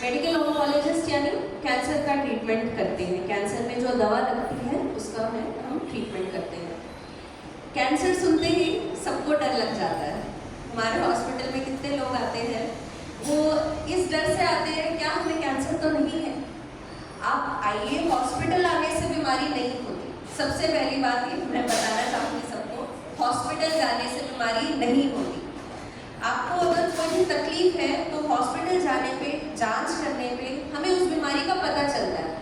Medical oncologist यानी cancer का treatment करते हैं। कैंसर में जो दवा लगती है उसका हम ट्रीटमेंट करते हैं। कैंसर सुनते ही सबको डर लग जाता है। हमारे हॉस्पिटल में कितने लोग आते हैं, वो इस डर से आते हैं क्या हमें कैंसर तो नहीं है। आप आइए, हॉस्पिटल आने से बीमारी नहीं होती। सबसे पहली बात ये मैं बताना चाहूँगी सबको, हॉस्पिटल जाने से बीमारी नहीं होती। आपको अगर कोई भी तकलीफ है तो हॉस्पिटल जाने पे, जांच करने पे हमें उस बीमारी का पता चलता है।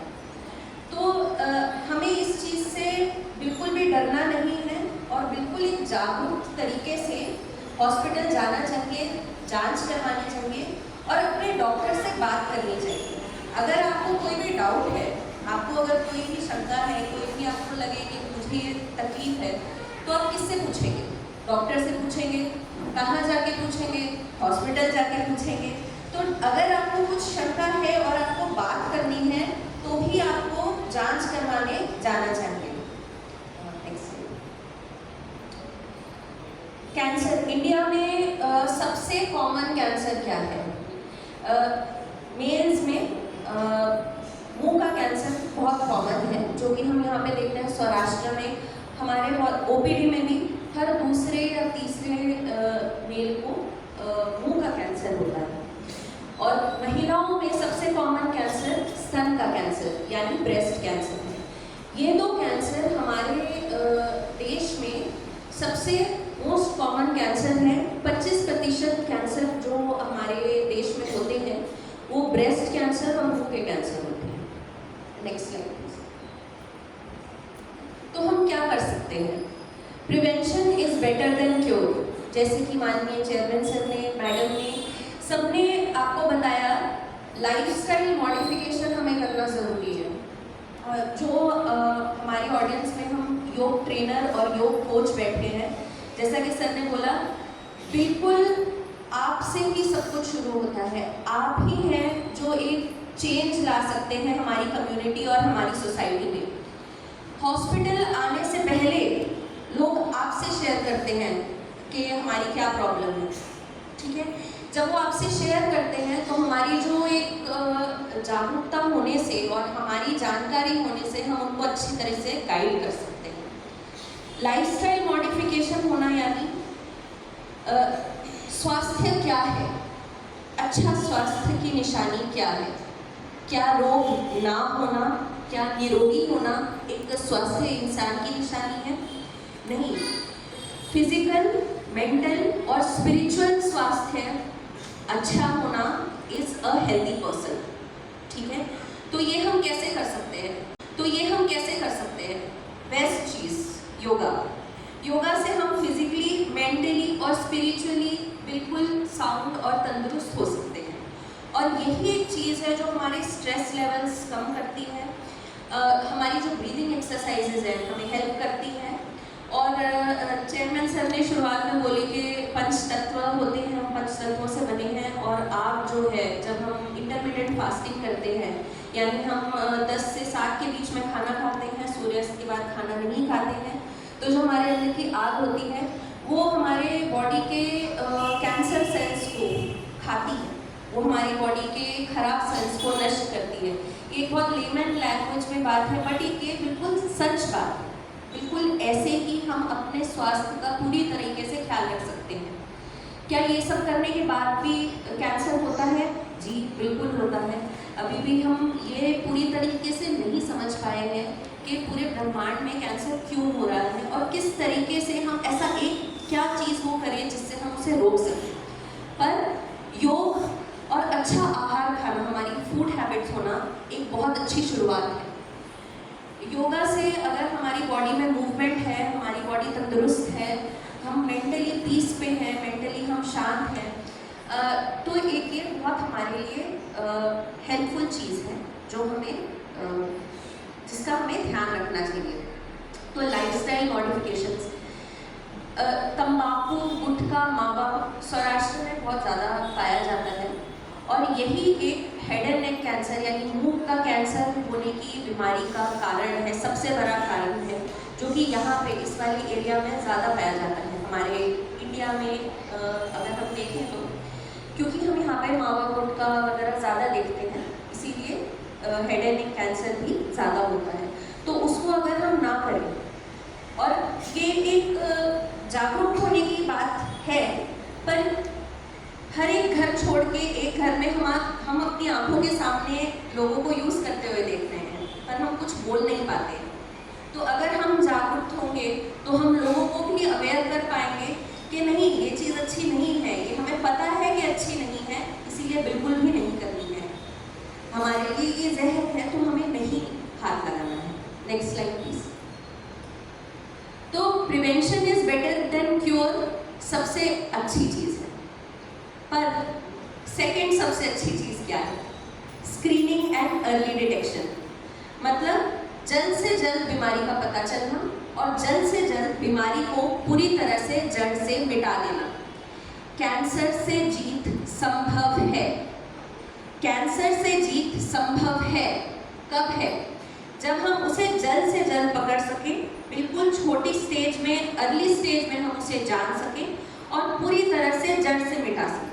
तो हमें इस चीज़ से बिल्कुल भी डरना नहीं है और बिल्कुल एक जागरूक तरीके से हॉस्पिटल जाना चाहिए, जांच करवानी चाहिए और अपने डॉक्टर से बात करनी चाहिए। अगर आपको कोई भी डाउट है, आपको अगर कोई भी शंका है, कोई भी आपको लगे कि मुझे ये तकलीफ है, तो आप किससे पूछेंगे? डॉक्टर से पूछेंगे, कहाँ जाके पूछेंगे? हॉस्पिटल जाके पूछेंगे। तो अगर आपको कुछ शंका है और आपको बात करनी है तो भी आपको जांच करवाने जाना चाहिए। कैंसर इंडिया में सबसे कॉमन कैंसर क्या है? मेल्स में मुंह का कैंसर बहुत कॉमन है, जो कि हम यहाँ पे देखते हैं सौराष्ट्र में। हमारे ओपीडी में भी हर दूसरे या तीसरे मेल को मुंह का कैंसर होता है। और महिलाओं में सबसे कॉमन कैंसर स्तन का कैंसर यानी ब्रेस्ट कैंसर है। ये दो कैंसर हमारे देश में सबसे मोस्ट कॉमन कैंसर है। 25% कैंसर जो हमारे देश में होते हैं वो ब्रेस्ट कैंसर और मुंह के कैंसर होते हैं। Next slide please. तो हम क्या कर सकते हैं? Prevention is better than cure. जैसे कि माननीय चेयरमैन सर ने, मैडम ने, सबने आपको बताया, लाइफस्टाइल मॉडिफिकेशन हमें करना ज़रूरी है। जो हमारी ऑडियंस में हम योग ट्रेनर और योग कोच बैठे हैं, जैसा कि सर ने बोला, बिल्कुल आपसे ही सब कुछ शुरू होता है। आप ही हैं जो एक चेंज ला सकते हैं हमारी कम्युनिटी और हमारी सोसाइटी में। हॉस्पिटल आने से पहले लोग आपसे शेयर करते हैं कि हमारी क्या प्रॉब्लम है, ठीक है। जब वो आपसे शेयर करते हैं तो हमारी जो एक जागरूकता होने से और हमारी जानकारी होने से हम उनको अच्छी तरह से गाइड कर सकते हैं। लाइफस्टाइल मॉडिफिकेशन होना यानी स्वास्थ्य क्या है, अच्छा स्वास्थ्य की निशानी क्या है, क्या रोग ना होना, क्या निरोगी होना एक स्वस्थ इंसान की निशानी है? नहीं। फिजिकल, मेंटल और स्पिरिचुअल स्वास्थ्य अच्छा होना इज अ हेल्दी पर्सन, ठीक है। तो ये हम कैसे कर सकते हैं? बेस्ट चीज़ योगा। योगा से हम फिजिकली, मेंटली और स्पिरिचुअली बिल्कुल साउंड और तंदुरुस्त हो सकते हैं। और यही एक चीज़ है जो हमारे स्ट्रेस लेवल्स कम करती है। हमारी जो ब्रीदिंग एक्सरसाइजेज हैं हमें हेल्प करती हैं। और चेयरमैन सर ने शुरुआत में बोले कि पंच तत्व होते हैं, हम पंच तत्वों से बने हैं। और आप जो है, जब हम इंटरमिटेंट फास्टिंग करते हैं यानी हम 10 से 7 के बीच में खाना खाते हैं, सूर्यास्त के बाद खाना नहीं खाते हैं, तो जो हमारे अंदर की आग होती है वो हमारे बॉडी के कैंसर सेल्स को खाती है, वो हमारी बॉडी के खराब सेल्स को नष्ट करती है। ये बहुत लेमन लैंग्वेज में बात है, बट ये बिल्कुल सच बात है। बिल्कुल ऐसे ही हम अपने स्वास्थ्य का पूरी तरीके से ख्याल रख सकते हैं। क्या ये सब करने के बाद भी कैंसर होता है? जी बिल्कुल होता है। अभी भी हम ये पूरी तरीके से नहीं समझ पाए हैं कि पूरे ब्रह्मांड में कैंसर क्यों हो रहा है और किस तरीके से हम ऐसा एक क्या चीज़ वो करें जिससे हम उसे रोक सकें। पर योग और अच्छा आहार खाना, हमारी फूड हैबिट्स होना एक बहुत अच्छी शुरुआत है। योगा से अगर हमारी बॉडी में मूवमेंट है, हमारी बॉडी तंदुरुस्त है, हम मेंटली पीस पे हैं, मेंटली हम शांत हैं, तो एक ये बहुत हमारे लिए हेल्पफुल चीज़ है जो हमें जिसका हमें ध्यान रखना चाहिए। तो लाइफस्टाइल मॉडिफिकेशंस, तंबाकू, गुटखा, मावा सौराष्ट्र में बहुत ज़्यादा पाया जाता है और यही एक हेड एंड नेक कैंसर यानी मुंह का कैंसर होने की बीमारी का कारण है, सबसे बड़ा कारण है, जो कि यहाँ पे इस वाली एरिया में ज़्यादा पाया जाता है। हमारे इंडिया में अगर हम देखें तो क्योंकि हम यहाँ पे मावा गुटखा वगैरह ज़्यादा देखते हैं, इसीलिए हेड एंड नेक कैंसर भी ज़्यादा होता है। तो उसको अगर हम ना करें, और ये एक जागरूक होने की बात है, पर हर एक घर छोड़ के एक घर में हम अपनी आंखों के सामने लोगों को यूज़ करते हुए देख रहे हैं, पर हम कुछ बोल नहीं पाते। तो अगर हम जागरूक होंगे तो हम लोगों को भी अवेयर कर पाएंगे कि नहीं, ये चीज़ अच्छी नहीं है, ये हमें पता है कि अच्छी नहीं है, इसीलिए बिल्कुल भी नहीं करनी है। हमारे लिए ये जहर है, तो हमें नहीं हाथ लगाना है। Next slide please. तो prevention is better than cure सबसे अच्छी चीज़ है, पर सेकेंड सबसे अच्छी चीज़ क्या है? Screening and early detection. मतलब जल्द से जल्द बीमारी का पता चलना और जल्द से जल्द बीमारी को पूरी तरह से जड़ से मिटा देना। कैंसर से जीत संभव है। कैंसर से जीत संभव है। कब है? जब हम उसे जल्द से जल्द पकड़ सकें, बिल्कुल छोटी स्टेज में, अर्ली स्टेज में हम उसे जान सकें और पूरी तरह से जड़ से मिटा सकें,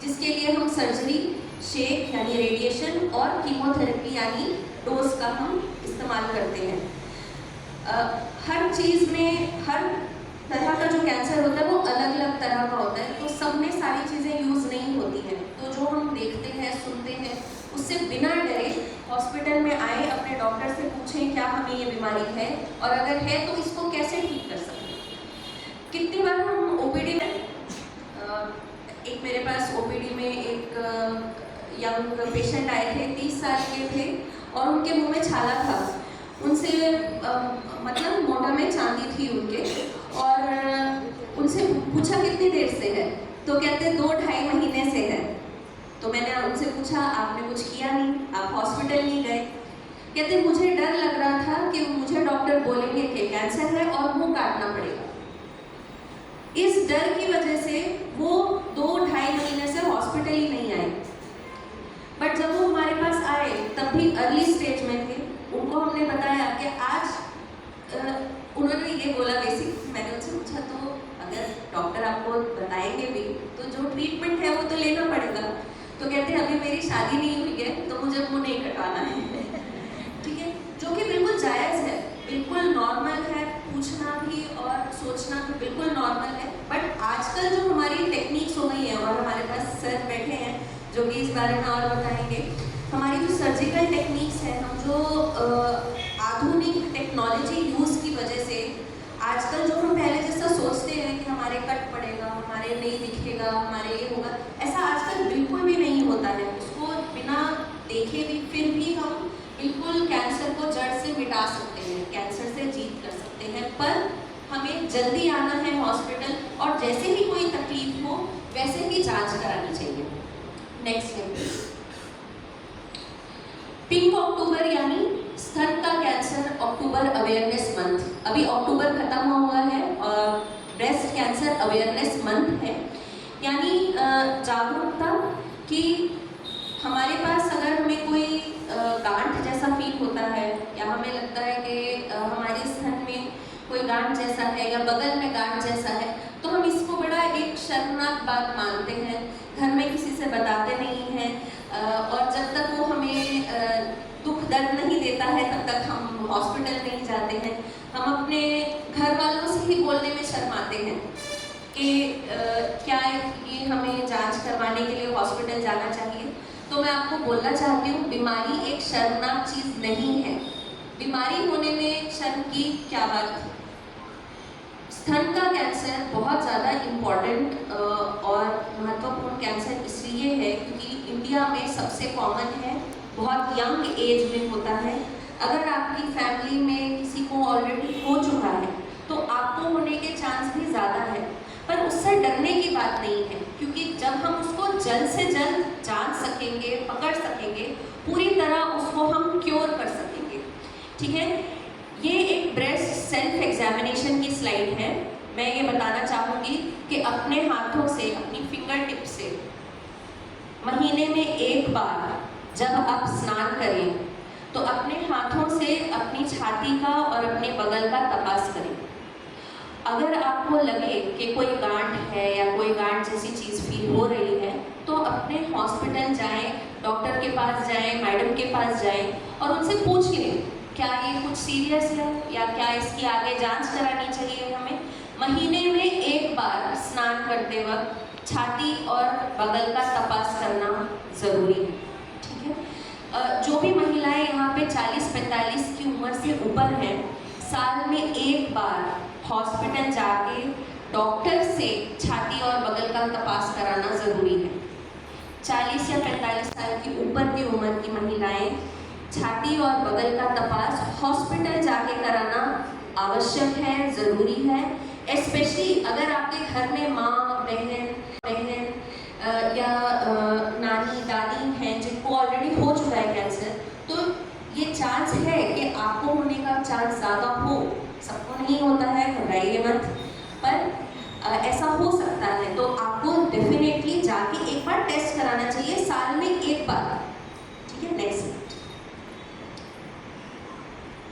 जिसके लिए हम सर्जरी, शेक यानी रेडिएशन और कीमोथेरेपी यानी डोज का हम इस्तेमाल करते हैं। हर चीज़ में हर तरह का जो कैंसर होता है वो अलग अलग तरह का होता है, तो सब में सारी चीज़ें यूज़ नहीं होती हैं। तो जो हम देखते हैं, सुनते हैं, उससे बिना डरे हॉस्पिटल में आए, अपने डॉक्टर से पूछें क्या हमें ये बीमारी है, और अगर है तो इसको कैसे ठीक कर सकते हैं। कितनी बार हम ओपीडी में, एक मेरे पास ओपीडी में एक यंग पेशेंट आए थे, 30 साल के थे और उनके मुंह में छाला था। उनसे मतलब मोटा में चांदी थी उनके, और उनसे पूछा कितनी देर से है, तो कहते 2-2.5 महीने से है। तो मैंने उनसे पूछा आपने कुछ किया नहीं, आप हॉस्पिटल नहीं गए? कहते मुझे डर लग रहा था कि मुझे डॉक्टर बोलेंगे कि कैंसर है और मुंह काटना पड़ेगा। इस डर की वजह से वो 2-2.5 महीने से हॉस्पिटल ही नहीं आए। बट जब वो हमारे पास आए तब भी अर्ली स्टेज में थे। उनको हमने बताया कि आज उन्होंने ये बोला बेसिक, मैंने उनसे पूछा तो अगर डॉक्टर आपको बताएंगे भी तो जो ट्रीटमेंट है वो तो लेना पड़ेगा। तो कहते हैं अभी मेरी शादी नहीं हुई है तो मुझे मुंह नहीं कटवाना है। ठीक है, जो कि बिल्कुल जायज़ है, बिल्कुल नॉर्मल है, पूछना भी और सोचना भी बिल्कुल नॉर्मल है। बट आजकल जो हमारी टेक्निक्स हो गई हैं, और हमारे पास सर बैठे हैं जो भी इस बारे में और बताएंगे, हमारी जो सर्जिकल टेक्निक्स हैं, हम जो आधुनिक टेक्नोलॉजी यूज़ की वजह से आजकल जो हम पहले जैसा सोचते हैं कि हमारे कट पड़ेगा, हमारे नहीं दिखेगा, हमारे ये होगा, ऐसा आजकल बिल्कुल भी नहीं होता है। उसको बिना देखे भी फिर भी हम बिल्कुल कैंसर को जड़ से मिटा सकते हैं, कैंसर से जीत कर सकते हैं। पर हमें जल्दी आना है हॉस्पिटल, और जैसे ही कोई तकलीफ हो वैसे ही जांच करानी चाहिए। नेक्स्ट है पिंक अक्टूबर यानी स्तन का कैंसर अक्टूबर अवेयरनेस मंथ। अभी अक्टूबर खत्म हुआ है और ब्रेस्ट कैंसर अवेयरनेस मंथ है, यानी जागरूकता कि हमारे पास अगर हमें कोई गांठ जैसा फील होता है, या हमें लगता है कि हमारे स्तन में कोई गांठ जैसा है या बगल में गांठ जैसा है, तो हम इसको बड़ा एक शर्मनाक बात मानते हैं, घर में किसी से बताते नहीं हैं, और जब तक वो हमें दुख दर्द नहीं देता है तब तक हम हॉस्पिटल नहीं जाते हैं। हम अपने घर वालों से ही बोलने में शर्माते हैं कि क्या ये हमें जांच करवाने के लिए हॉस्पिटल जाना चाहिए। तो मैं आपको बोलना चाहती हूँ, बीमारी एक शर्मनाक चीज़ नहीं है। बीमारी होने में शर्म की क्या बात है। स्तन का कैंसर बहुत ज़्यादा इम्पॉर्टेंट और महत्वपूर्ण कैंसर इसलिए है क्योंकि इंडिया में सबसे कॉमन है, बहुत यंग एज में होता है। अगर आपकी फैमिली में किसी को ऑलरेडी हो चुका है तो आपको होने के चांस भी ज़्यादा है, पर उससे डरने की बात नहीं है, क्योंकि जब हम उसको जल्द से जल्द जांच सकेंगे, पकड़ सकेंगे, पूरी तरह उसको हम क्योर कर सकेंगे। ठीक है, ये एक ब्रेस्ट सेल्फ एग्जामिनेशन की स्लाइड है। मैं ये बताना चाहूँगी कि अपने हाथों से, अपनी फिंगर टिप से महीने में एक बार जब आप स्नान करें तो अपने हाथों से अपनी छाती का और अपने बगल का तपास करें। अगर आपको लगे कि कोई गांठ है या कोई गांठ जैसी चीज़ फील हो रही है अपने हॉस्पिटल जाएं, डॉक्टर के पास जाएं, मैडम के पास जाएं और उनसे पूछ लें क्या ये कुछ सीरियस है या क्या इसकी आगे जांच करानी चाहिए हमें। महीने में एक बार स्नान करते वक्त छाती और बगल का तपास करना ज़रूरी है, ठीक है। जो भी महिलाएं यहाँ पे 40-45 की उम्र से ऊपर हैं, साल में एक बार हॉस्पिटल जाके डॉक्टर से छाती और बगल का तपास कराना ज़रूरी है। 40 या 45 साल की ऊपर की उम्र की महिलाएं छाती और बगल का तपास हॉस्पिटल जाके कराना आवश्यक है, ज़रूरी है। स्पेशली अगर आपके घर में माँ, बहन या नानी दादी हैं जिनको ऑलरेडी हो चुका है कैंसर, तो ये चांस है कि आपको होने का चांस ज़्यादा हो। सबको नहीं होता है, घबराइए मत, पर ऐसा हो सकता है, तो आपको डेफिनेटली जाके एक बार टेस्ट कराना चाहिए, साल में एक बार, ठीक है। नेक्स्ट,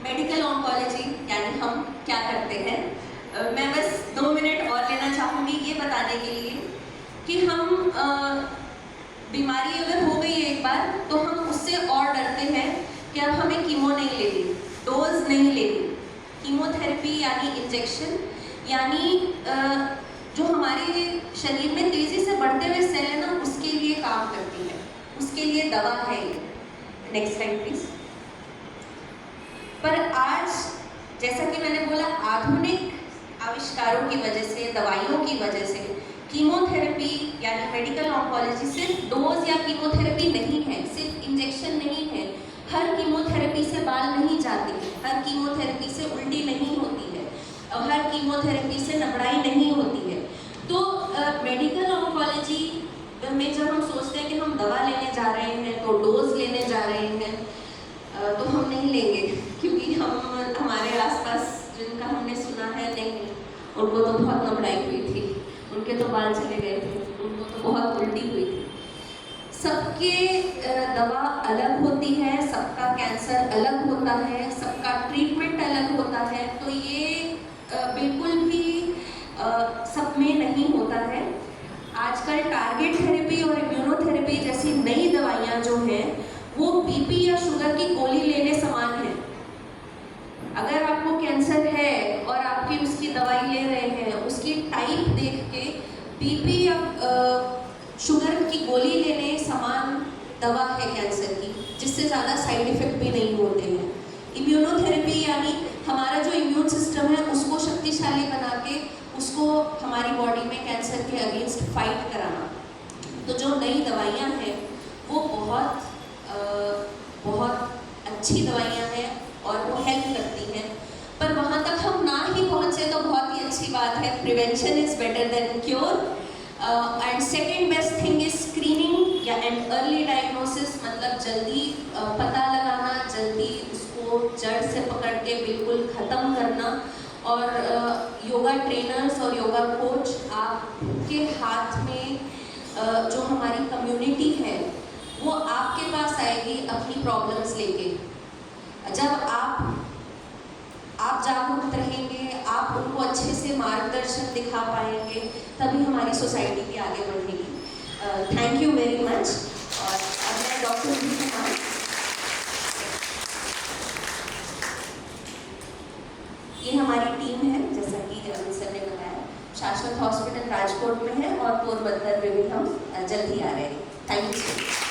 मेडिकल ऑन्कोलॉजी यानी हम क्या करते हैं। मैं बस 2 मिनट और लेना चाहूँगी ये बताने के लिए कि हम बीमारी अगर हो गई है एक बार, तो हम उससे और डरते हैं कि अब हमें कीमो नहीं लेनी, डोज नहीं लेनी। कीमोथेरेपी यानी इंजेक्शन, यानी जो हमारे शरीर में तेज़ी से बढ़ते हुए सेल है ना, उसके लिए काम करती है, उसके लिए दवा है ये। Next slide please. पर आज जैसा कि मैंने बोला, आधुनिक आविष्कारों की वजह से, दवाइयों की वजह से कीमोथेरेपी यानी मेडिकल ऑन्कोलॉजी सिर्फ डोज या कीमोथेरेपी नहीं है, सिर्फ इंजेक्शन नहीं है। हर कीमोथेरेपी से बाल नहीं जाते हैं, हर कीमोथेरेपी से उल्टी नहीं होती है, और हर कीमोथेरेपी से नबड़ाई नहीं होती है। तो मेडिकल ऑन्कोलॉजी में जब हम सोचते हैं कि हम दवा लेने जा रहे हैं, तो डोज लेने जा रहे हैं, तो हम नहीं लेंगे, क्योंकि हम हमारे आसपास जिनका हमने सुना है, नहीं, उनको तो बहुत नबड़ाई हुई थी, उनके तो बाल चले गए थे, उनको तो बहुत उल्टी हुई थी। सबके दवा अलग होती है, सबका कैंसर अलग होता है, सबका ट्रीटमेंट अलग होता है, तो ये बिल्कुल भी सब में नहीं होता है। आजकल टारगेट थेरेपी और इम्यूनोथेरेपी जैसी नई दवाइयाँ जो हैं, वो बीपी या शुगर की गोली लेने समान है। अगर आपको कैंसर है और आपकी उसकी दवाई ले रहे हैं, उसकी टाइप देख के बीपी या शुगर की गोली लेने समान दवा है कैंसर की, जिससे ज़्यादा साइड इफ़ेक्ट भी नहीं होते हैं। इम्यूनोथेरेपी यानी हमारा जो इम्यून सिस्टम है उसको शक्तिशाली बना के उसको हमारी बॉडी में कैंसर के अगेंस्ट फाइट कराना। तो जो नई दवाइयाँ हैं वो बहुत अच्छी दवाइयाँ हैं और वो हेल्प करती हैं, पर वहाँ तक हम ना ही पहुँचे तो बहुत ही अच्छी बात है। Prevention is better than cure. And second best thing is screening या एंड अर्ली डायग्नोसिस, मतलब जल्दी पता लगाना, जल्दी उसको जड़ से पकड़ के बिल्कुल ख़त्म करना। और योगा ट्रेनर्स और योगा कोच आपके हाथ में, जो हमारी कम्युनिटी है वो आपके पास आएगी अपनी प्रॉब्लम्स लेके। जब आप जागरूक रहेंगे, आप उनको अच्छे से मार्गदर्शन दिखा पाएंगे, तभी हमारी सोसाइटी भी आगे बढ़ेगी। Thank you very much. और अब मैं डॉक्टर कुमार, ये हमारी टीम है, जैसा कि अरुण सर ने बताया, शाश्वत हॉस्पिटल राजकोट में है और पोरबंदर में भी हम जल्दी आ रहे हैं। Thank you sir.